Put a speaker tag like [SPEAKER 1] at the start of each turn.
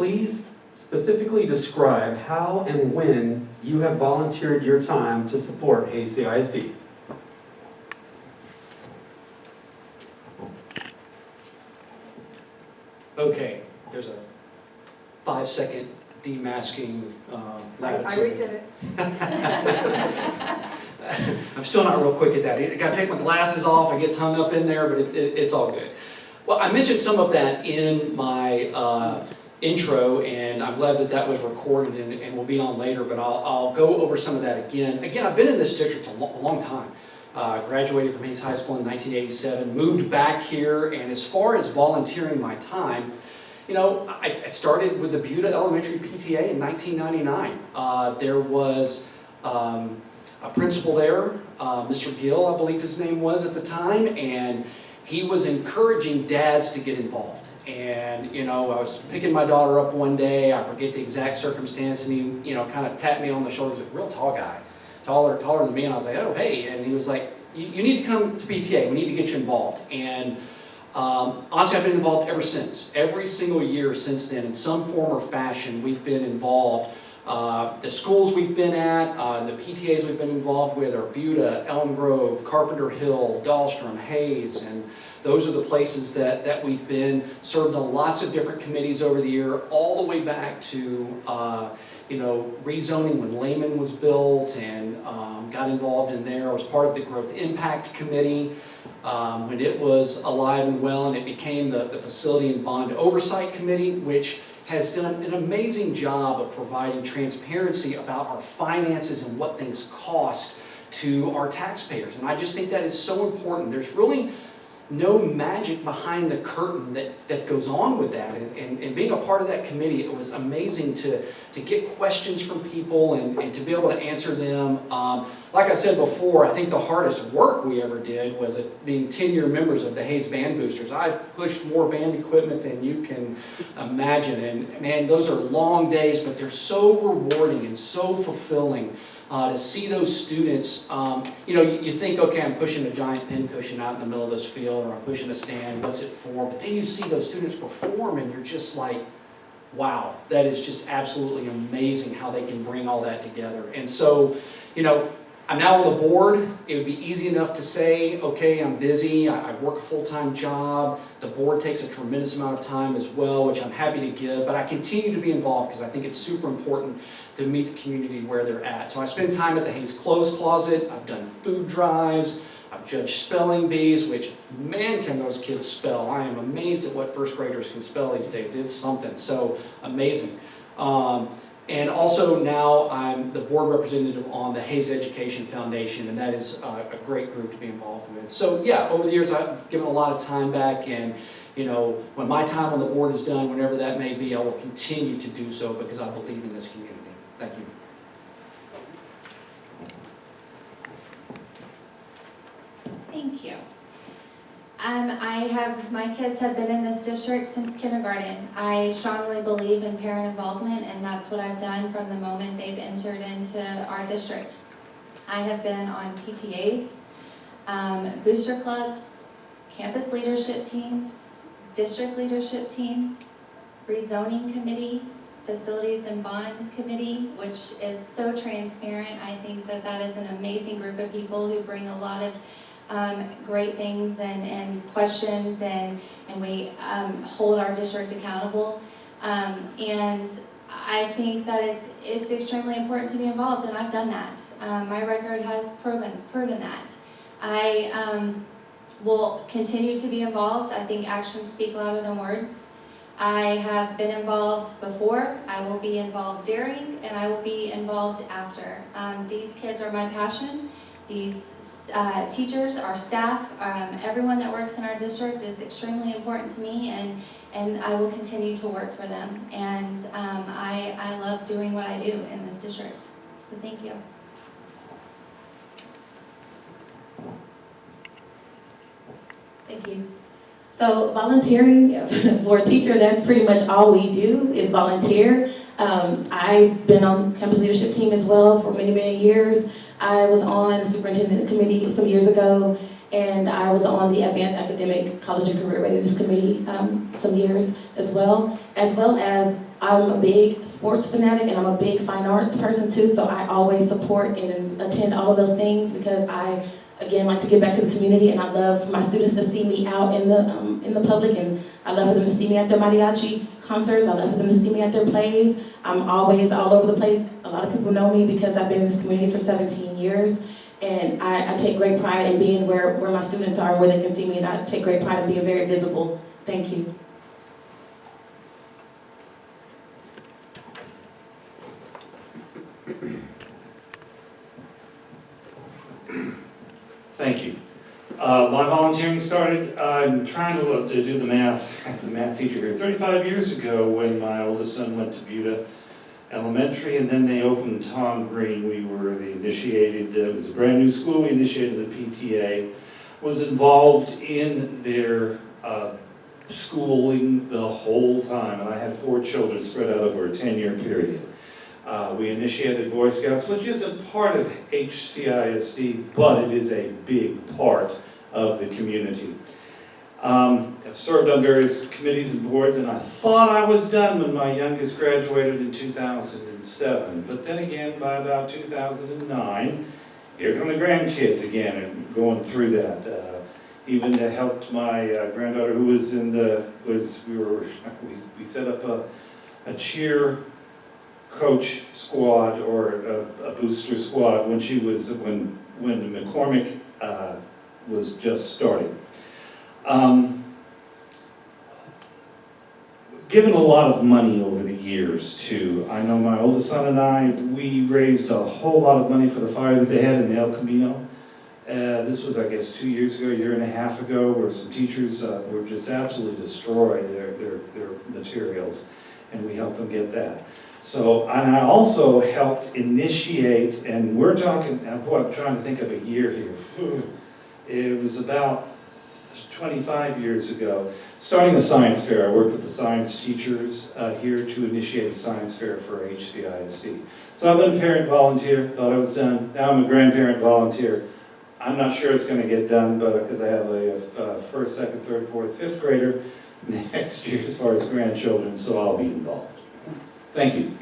[SPEAKER 1] Please specifically describe how and when you have volunteered your time to support Hays CISD.
[SPEAKER 2] Okay, there's a 5-second demasking
[SPEAKER 3] I
[SPEAKER 2] latitude.
[SPEAKER 3] redid it.
[SPEAKER 2] I'm still not real quick at that. I gotta take my glasses off, it gets hung up in there, but it's all good. Well, I mentioned some of that in my intro, and I'm glad that that was recorded and will be on later, but I'll go over some of that again. Again, I've been in this district a long time. Graduated from Hays High School in 1987, moved back here, and as far as volunteering my time, you know, I started with the Buda Elementary PTA in 1999. There was a principal there, Mr. Gill, I believe his name was at the time, and he was encouraging dads to get involved. And, you know, I was picking my daughter up one day, I forget the exact circumstance, and he, you know, kind of tapped me on the shoulder. He was a real tall guy, taller than me, and I was like, oh, hey, and he was like, you need to come to PTA, we need to get you involved. And honestly, I've been involved ever since. Every single year since then, in some form or fashion, we've been involved. The schools we've been at, the PTAs we've been involved with are Buda, Elm Grove, Carpenter Hill, Dahlstrom, Hays, and those are the places that we've been, served on lots of different committees over the year, all the way back to, you know, rezoning when Lehman was built, and got involved in there. I was part of the Growth Impact Committee when it was alive and well, and it became the Facility and Bond Oversight Committee, which has done an amazing job of providing transparency about our finances and what things cost to our taxpayers. And I just think that is so important. There's really no magic behind the curtain that goes on with that. And being a part of that committee, it was amazing to get questions from people and to be able to answer them. Like I said before, I think the hardest work we ever did was being 10-year members of the Hays Band Boosters. I pushed more band equipment than you can imagine. And man, those are long days, but they're so rewarding and so fulfilling. To see those students, you know, you think, okay, I'm pushing a giant pincushion out in the middle of this field, or I'm pushing a stand, what's it for? But then you see those students perform, and you're just like, wow, that is just absolutely amazing how they can bring all that together. And so, you know, I'm now on the board. It would be easy enough to say, okay, I'm busy, I work a full-time job. The board takes a tremendous amount of time as well, which I'm happy to give, but I continue to be involved because I think it's super important to meet the community where they're at. So I spend time at the Hays Clothes Closet, I've done food drives, I've judged spelling bees, which, man, can those kids spell. I am amazed at what first graders can spell these days. It's something so amazing. And also now I'm the board representative on the Hays Education Foundation, and that is a great group to be involved with. So yeah, over the years I've given a lot of time back, and you know, when my time on the board is done, whenever that may be, I will continue to do so because I believe in this community. Thank you.
[SPEAKER 4] Thank you. My kids have been in this district since kindergarten. I strongly believe in parent involvement, and that's what I've done from the moment they've entered into our district. I have been on PTAs, booster clubs, campus leadership teams, district leadership teams, rezoning committee, facilities and bond committee, which is so transparent. I think that that is an amazing group of people who bring a lot of great things and questions, and we hold our district accountable. And I think that it's extremely important to be involved, and I've done that. My record has proven that. I will continue to be involved. I think actions speak louder than words. I have been involved before, I will be involved during, and I will be involved after. These kids are my passion. These teachers, our staff, everyone that works in our district is extremely important to me, and I will continue to work for them. And I love doing what I do in this district. So thank you.
[SPEAKER 5] Thank you. So volunteering for a teacher, that's pretty much all we do is volunteer. I've been on campus leadership team as well for many, many years. I was on the superintendent committee some years ago, and I was on the Advanced Academic College and Career Readiness Committee some years as well as I'm a big sports fanatic and I'm a big fine arts person too, so I always support and attend all of those things because I, again, like to give back to the community, and I love for my students to see me out in the public, and I love for them to see me at their mariachi concerts. I love for them to see me at their plays. I'm always all over the place. A lot of people know me because I've been in this community for 17 years, and I take great pride in being where my students are and where they can see me, and I take great pride in being very visible. Thank you.
[SPEAKER 6] Thank you. My volunteering started, I'm trying to do the math, as the math teacher here, 35 years ago when my oldest son went to Buda Elementary, and then they opened Tom Green. They initiated, it was a brand new school, we initiated the PTA, was involved in their schooling the whole time, and I had 4 children spread out over a 10-year period. We initiated Boy Scouts, which isn't part of HCISD, but it is a big part of the community. I've served on various committees and boards, and I thought I was done when my youngest graduated in 2007. But then again, by about 2009, here come the grandkids again, and going through that. Even helped my granddaughter, who was we set up a cheer coach squad or a booster squad when McCormick was just starting. Given a lot of money over the years too. I know my oldest son and I, we raised a whole lot of money for the fire that they had in El Camino. This was, I guess, 2 years ago, a year and a half ago, where some teachers were just absolutely destroyed their materials, and we helped them get that. So, and I also helped initiate, and we're talking, and boy, I'm trying to think of a year here. It was about 25 years ago, starting a science fair. I worked with the science teachers here to initiate a science fair for HCISD. So I've been a parent volunteer, thought I was done. Now I'm a grandparent volunteer. I'm not sure it's going to get done, but because I have a first, second, third, fourth, fifth grader next year as far as grandchildren, so I'll be involved. Thank you.